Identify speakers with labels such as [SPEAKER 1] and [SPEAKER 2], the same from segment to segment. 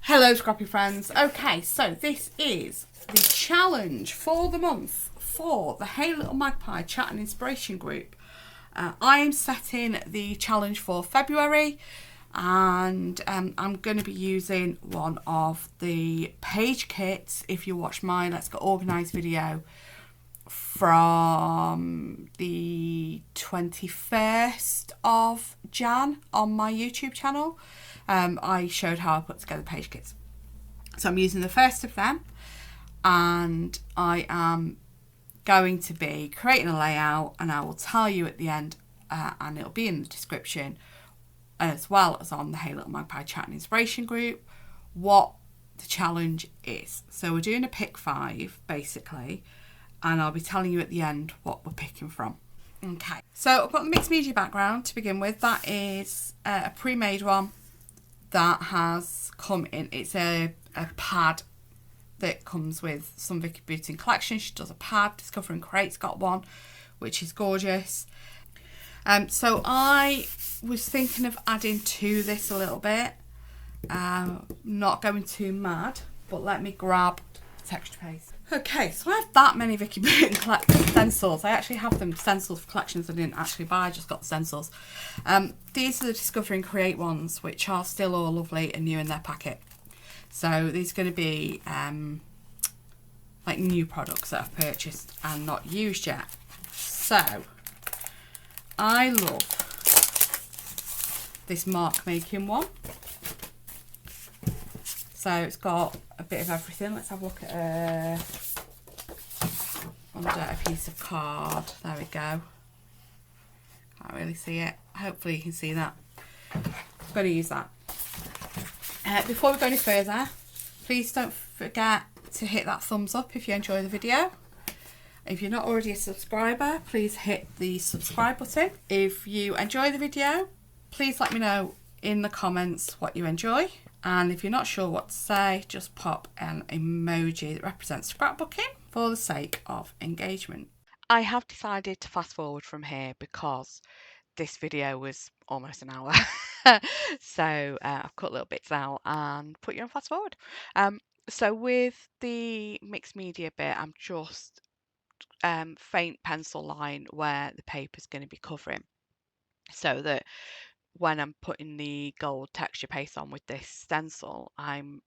[SPEAKER 1] Hello scrappy friends. Okay, so this is the challenge for the month for the Hey Little Magpie chat and inspiration group. I am setting the challenge for February, and I'm going to be using one of the page kits. If you watch my Let's Get Organised video from the 21st of Jan on my YouTube channel, I showed how I put together page kits. So I'm using the first of them, and I am going to be creating a layout, and I will tell you at the end, and it'll be in the description as well as on the Hey Little Magpie chat and inspiration group, what the challenge is. So we're doing a pick 5 basically, and I'll be telling you at the end what we're picking from. Okay, so I've got the mixed media background to begin with. That is a pre-made one that has come in. It's a pad that comes with some Vicky Booting collection. She does a pad. Discover and Create's got one, which is gorgeous. So I was thinking of adding to this a little bit. Not going too mad, but let me grab texture paste. Okay, so I have that many Vicky Booting stencils. I actually have them stenciled for collections I didn't actually buy. I just got the stencils. These are the Discover and Create ones, which are still all lovely and new in their packet. So these are going to be like new products that I've purchased and not used yet. So I love this mark making one. So it's got a bit of everything. Let's have a look at under a piece of card. There we go. Can't really see it. Hopefully you can see that. I'm going to use that. Before we go any further, please don't forget to hit that thumbs up if you enjoy the video. If you're not already a subscriber, please hit the subscribe button. If you enjoy the video, please let me know in the comments what you enjoy. And if you're not sure what to say, just pop an emoji that represents scrapbooking for the sake of engagement. I have decided to fast forward from here because this video was almost an hour. So I've cut little bits out and put you on fast forward. So with the mixed media bit, I'm just faint pencil line where the paper's going to be covering, so that when I'm putting the gold texture paste on with this stencil, I'm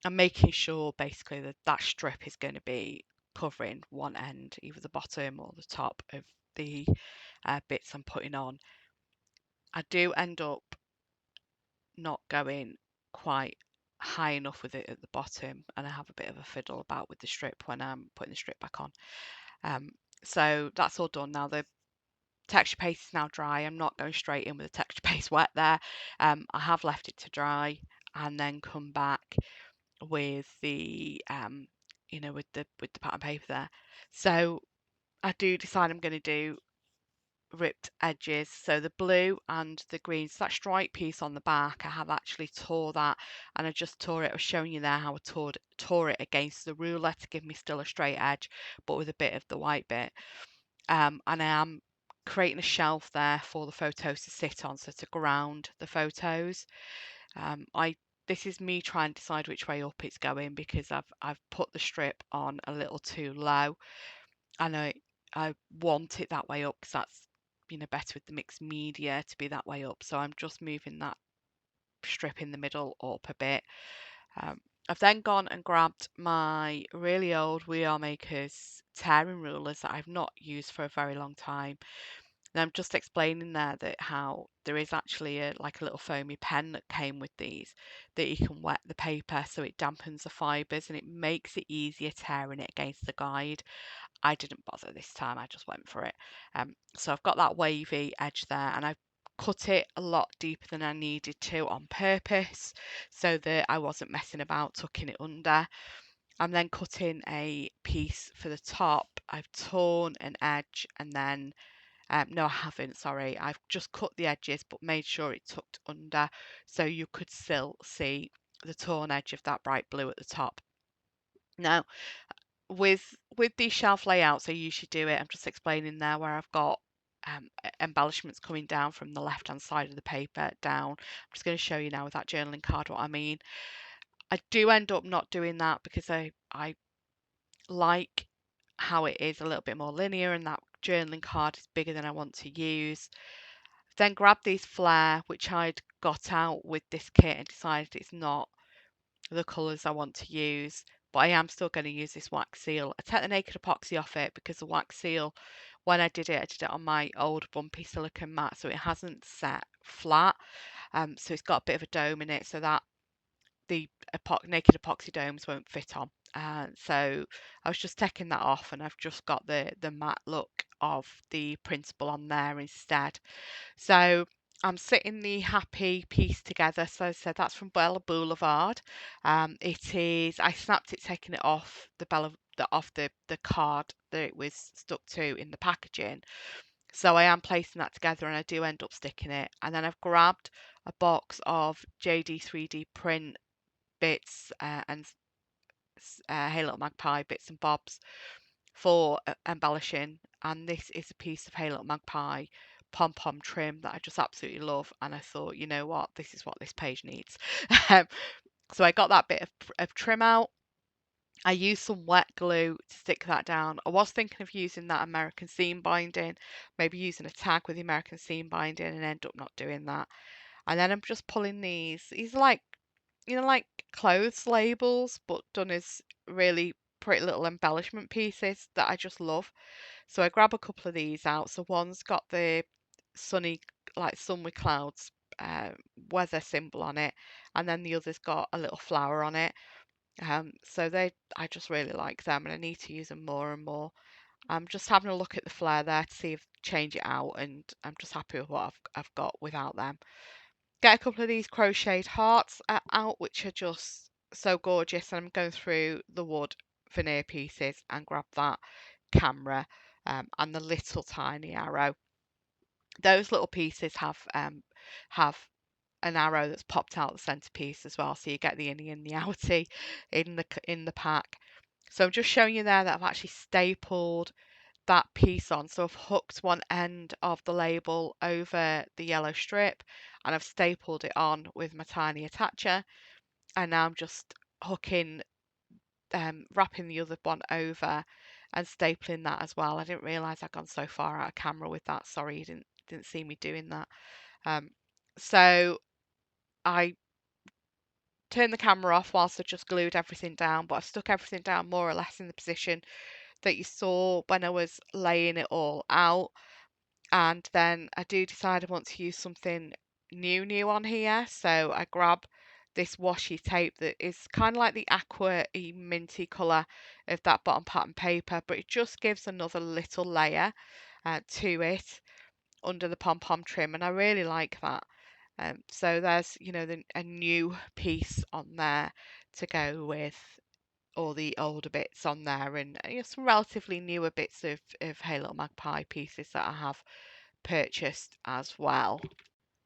[SPEAKER 1] making sure basically that that strip is going to be covering one end, either the bottom or the top of the bits I'm putting on. I do end up not going quite high enough with it at the bottom, and I have a bit of a fiddle about with the strip when I'm putting the strip back on. So that's all done now. The texture paste is now dry. I'm not going straight in with the texture paste wet there. I have left it to dry and then come back with the with the pattern paper there. So I do decide I'm going to do ripped edges, so the blue and the green, so that stripe piece on the back, I have actually tore that, and I just tore it. I was showing you there how I tore it against the ruler to give me still a straight edge, but with a bit of the white bit. And I am creating a shelf there for the photos to sit on, so to ground the photos. This is me trying to decide which way up it's going, because I've put the strip on a little too low, and I want it that way up because that's better with the mixed media to be that way up. So I'm just moving that strip in the middle up a bit. I've then gone and grabbed my really old We Are Makers tearing rulers that I've not used for a very long time. And I'm just explaining there that how there is actually a little foamy pen that came with these, that you can wet the paper so it dampens the fibres and it makes it easier tearing it against the guide. I didn't bother this time, I just went for it. So I've got that wavy edge there, and I've cut it a lot deeper than I needed to on purpose so that I wasn't messing about tucking it under. I'm then cutting a piece for the top. I've torn an edge, and then no, I haven't, sorry. I've just cut the edges but made sure it tucked under so you could still see the torn edge of that bright blue at the top. Now, with these shelf layouts, I usually do it, I'm just explaining there where I've got embellishments coming down from the left hand side of the paper down. I'm just going to show you now with that journaling card what I mean. I do end up not doing that because I like how it is a little bit more linear, and that journaling card is bigger than I want to use. Then grabbed these flare, which I'd got out with this kit, and decided it's not the colours I want to use, but I am still going to use this wax seal. I take the naked epoxy off it because the wax seal, when I did it on my old bumpy silicone mat, so it hasn't set flat. So it's got a bit of a dome in it, so that the naked epoxy domes won't fit on. So I was just taking that off, and I've just got the matte look of the printable on there instead. So I'm sitting the happy piece together. So I said that's from Bella Boulevard. It is. I snapped it, taking it off the card that it was stuck to in the packaging. So I am placing that together, and I do end up sticking it. And then I've grabbed a box of JD 3D print bits and Hey Little Magpie bits and bobs for embellishing. And this is a piece of Hey Little Magpie pom-pom trim that I just absolutely love, and I thought, you know what, this is what this page needs. So I got that bit of trim out. I used some wet glue to stick that down. I was thinking of using that American seam binding, maybe using a tag with the American seam binding, and end up not doing that. And then I'm just pulling these are like, like clothes labels, but done as really pretty little embellishment pieces that I just love. So I grab a couple of these out. So one's got the sunny, like sun with clouds weather symbol on it, and then the other's got a little flower on it. So I just really like them, and I need to use them more and more. I'm just having a look at the flare there to see if change it out, and I'm just happy with what I've got without them. Get a couple of these crocheted hearts out, which are just so gorgeous, and I'm going through the wood veneer pieces and grab that camera and the little tiny arrow. Those little pieces have an arrow that's popped out the centerpiece as well, so you get the innie and the outie in the pack. So I'm just showing you there that I've actually stapled that piece on. So I've hooked one end of the label over the yellow strip, and I've stapled it on with my tiny attacher, and now I'm just hooking, wrapping the other one over and stapling that as well. I didn't realize I'd gone so far out of camera with that. Sorry, you didn't see me doing that. So I turned the camera off whilst I just glued everything down, but I've stuck everything down more or less in the position that you saw when I was laying it all out. And then I do decide I want to use something new on here. So I grab this washi tape that is kind of like the aqua minty colour of that bottom pattern paper, but it just gives another little layer to it under the pom-pom trim, and I really like that. So there's, a new piece on there to go with all the older bits on there, and some relatively newer bits of Hey Little Magpie pieces that I have purchased as well.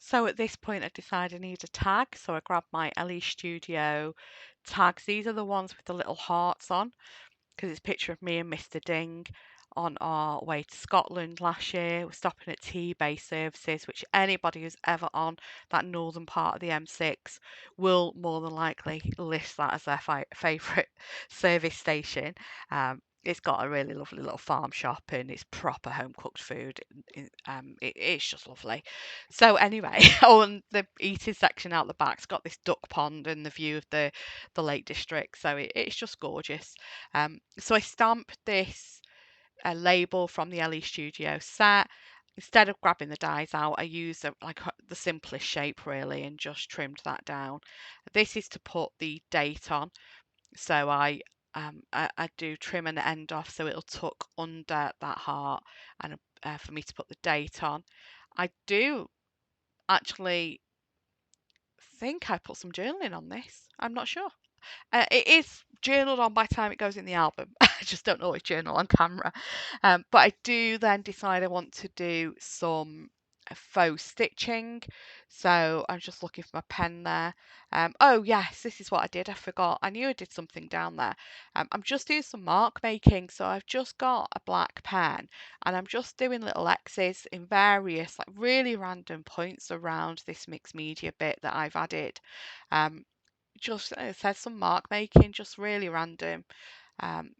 [SPEAKER 1] So at this point I decided I need a tag, so I grabbed my LE Studio tags. These are the ones with the little hearts on, because it's a picture of me and Mr. Ding on our way to Scotland last year. We're stopping at T-Bay services, which anybody who's ever on that northern part of the M6 will more than likely list that as their favourite service station. It's got a really lovely little farm shop, and it's proper home cooked food. It's just lovely. So anyway, on the eating section out the back's got this duck pond and the view of the Lake District. So it's just gorgeous. So I stamped this label from the LE Studio set. Instead of grabbing the dies out, I used the simplest shape really, and just trimmed that down. This is to put the date on. So I do trim an end off so it'll tuck under that heart, and for me to put the date on. I do actually think I put some journaling on this. I'm not sure. It is journaled on by the time it goes in the album. I just don't always journal on camera. But I do then decide I want to do some
[SPEAKER 2] faux stitching. So I'm just looking for my pen there. Oh yes, this is what I did. I forgot. I knew I did something down there. I'm just doing some mark making. So I've just got a black pen and I'm just doing little X's in various like really random points around this mixed media bit that I've added. Just it says some mark making, just really random. Um,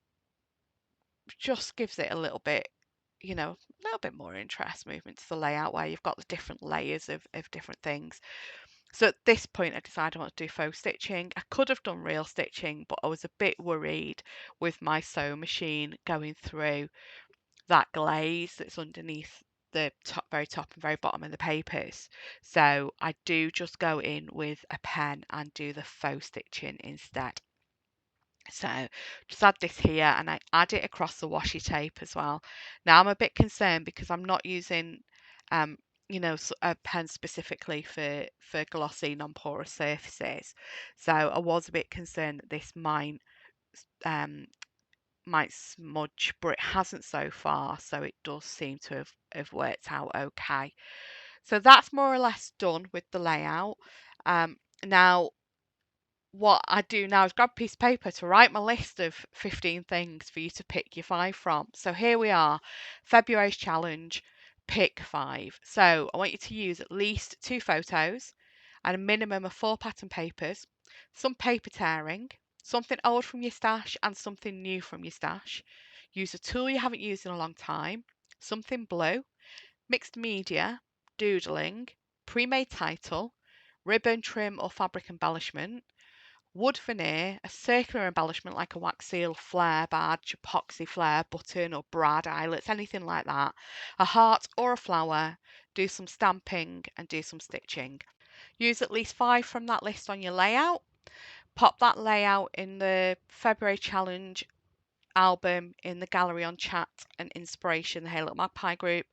[SPEAKER 2] just gives it a little bit, a little bit more interest, movement to the layout where you've got the different layers of different things. So at this point, I decided I want to do faux stitching. I could have done real stitching, but I was a bit worried with my sewing machine going through that glaze that's underneath the very top and very bottom of the papers. So I do just go in with a pen and do the faux stitching instead. So just add this here and I add it across the washi tape as well. Now I'm a bit concerned because I'm not using um, a pen specifically for glossy non-porous surfaces. So I was a bit concerned that this um, might smudge, but it hasn't so far, so it does seem to have worked out okay. So that's more or less done with the layout. Now what I do now is grab a piece of paper to write my list of 15 things for you to pick your 5 from. So here we are, February's challenge, pick 5. So I want you to use at least 2 photos and a minimum of 4 pattern papers, some paper tearing, something old from your stash and something new from your stash. Use a tool you haven't used in a long time, something blue, mixed media, doodling, pre-made title, ribbon, trim or fabric embellishment, wood veneer, a circular embellishment like a wax seal, flare badge, epoxy flare, button or brad eyelets, anything like that, a heart or a flower, do some stamping and do some stitching. Use at least 5 from that list on your layout. Pop that layout in the February challenge album in the gallery on chat and inspiration, the Hey Little Magpie group,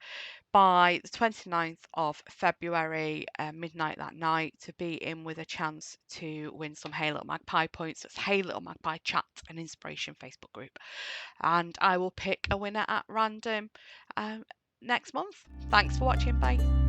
[SPEAKER 2] by the 29th of February, midnight that night, to be in with a chance to win some Hey Little Magpie points. That's Hey Little Magpie chat and inspiration Facebook group. And I will pick a winner at random next month. Thanks for watching. Bye.